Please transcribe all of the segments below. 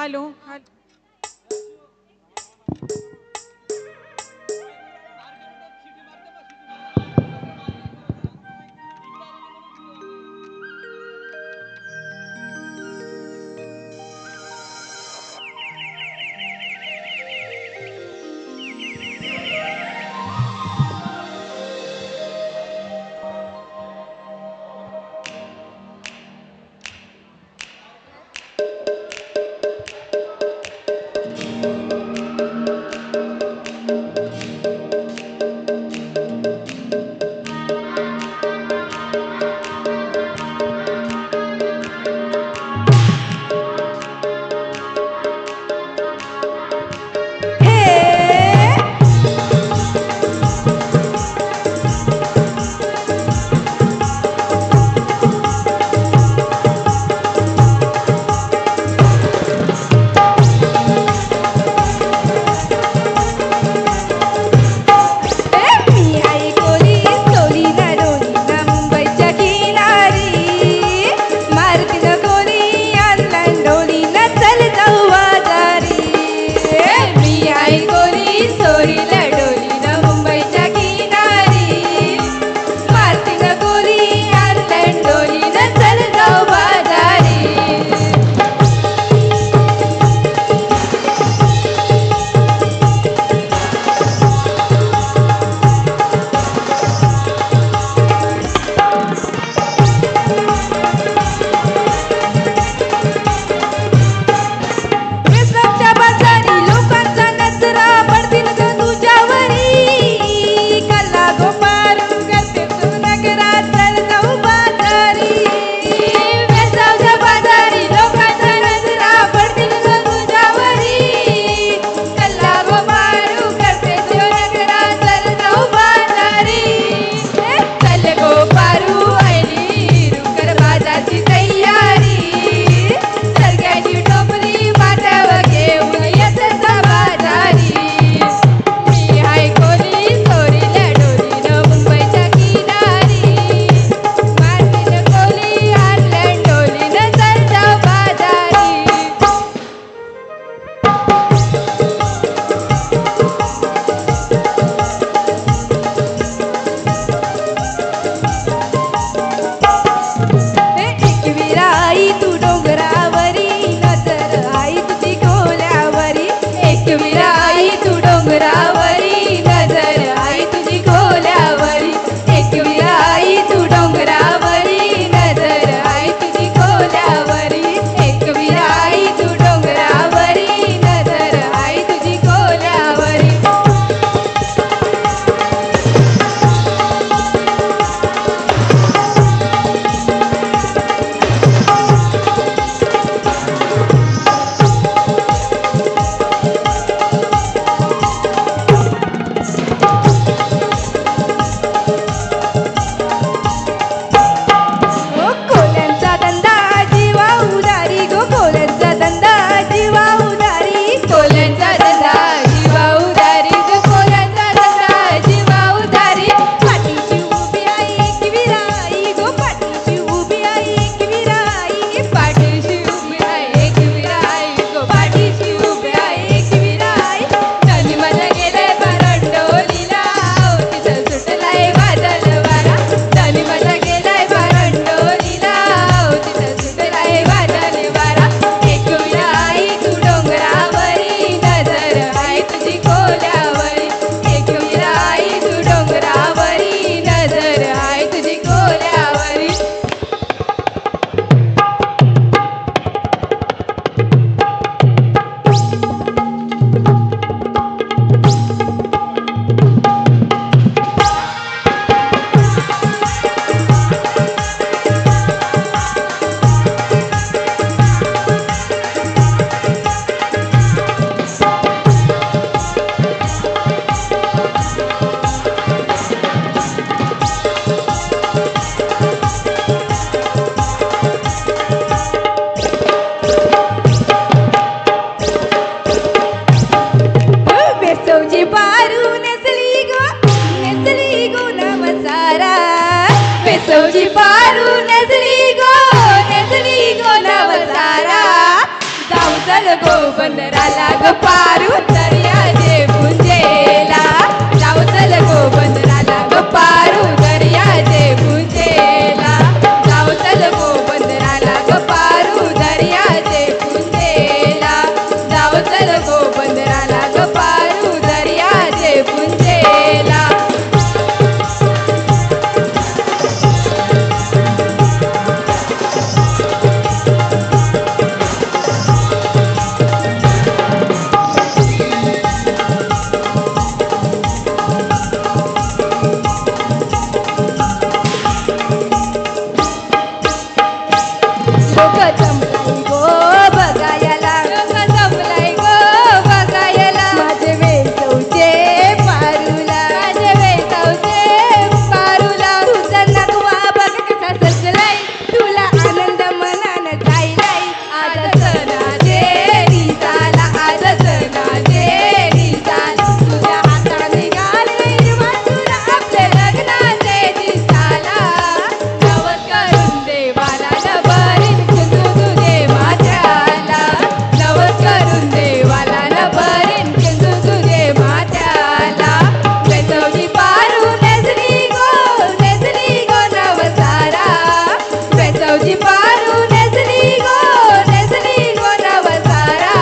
Hello. गो बंदराला ग पारू दर्याचे पुंजेला जाऊ चल गो बंदराला ग पारू दर्याचे पुंजेला जाऊ चल गो बंदराला ग पारू दर्याचे पुंजेला जाऊ चल गो बंदराला ग पारू दर्याचे पुंजेला लोक जमलाई गो बघायला लोक जमलाई गो बघायला माझे वेचवचे पारूला माझे वेचवचे पारूला तुझा नगवा बघ कसा सजलाय तुला आनंद मनान जाईलाय आज सणाचे दिसाला आज सणाचे दिसाला तुझ्या हाताने गाल हिरवा तुला आपल्या लग्नाचे दिसाला नवस करून देवाला नवरीन चिंतू तुझे माथ्याला नवस करून देवाला नवरीन चिंतू तुझे माथ्याला वेचवली पारू नेसली गो नवसारा वेचवली पारू नेसली गो नवसारा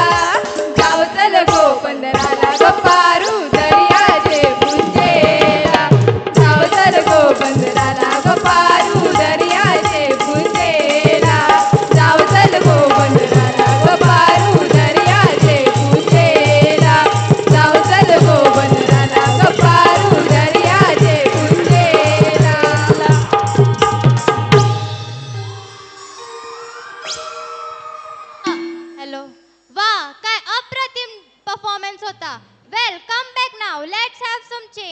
जाऊ चल गो बंदराला ग पारू दर्याचे पुंजेला जाऊ चल गो बंदराला ग पारू दर्याचे पुंजेला जाऊ चल गो बंदराला ग पारू दर्याचे पुंजेला जाऊ चल गो बंदराला ग पारू दर्याचे पुंजेला हॅलो वा काय अप्रतिम परफॉर्मन्स होता. Well come back now let's have some change.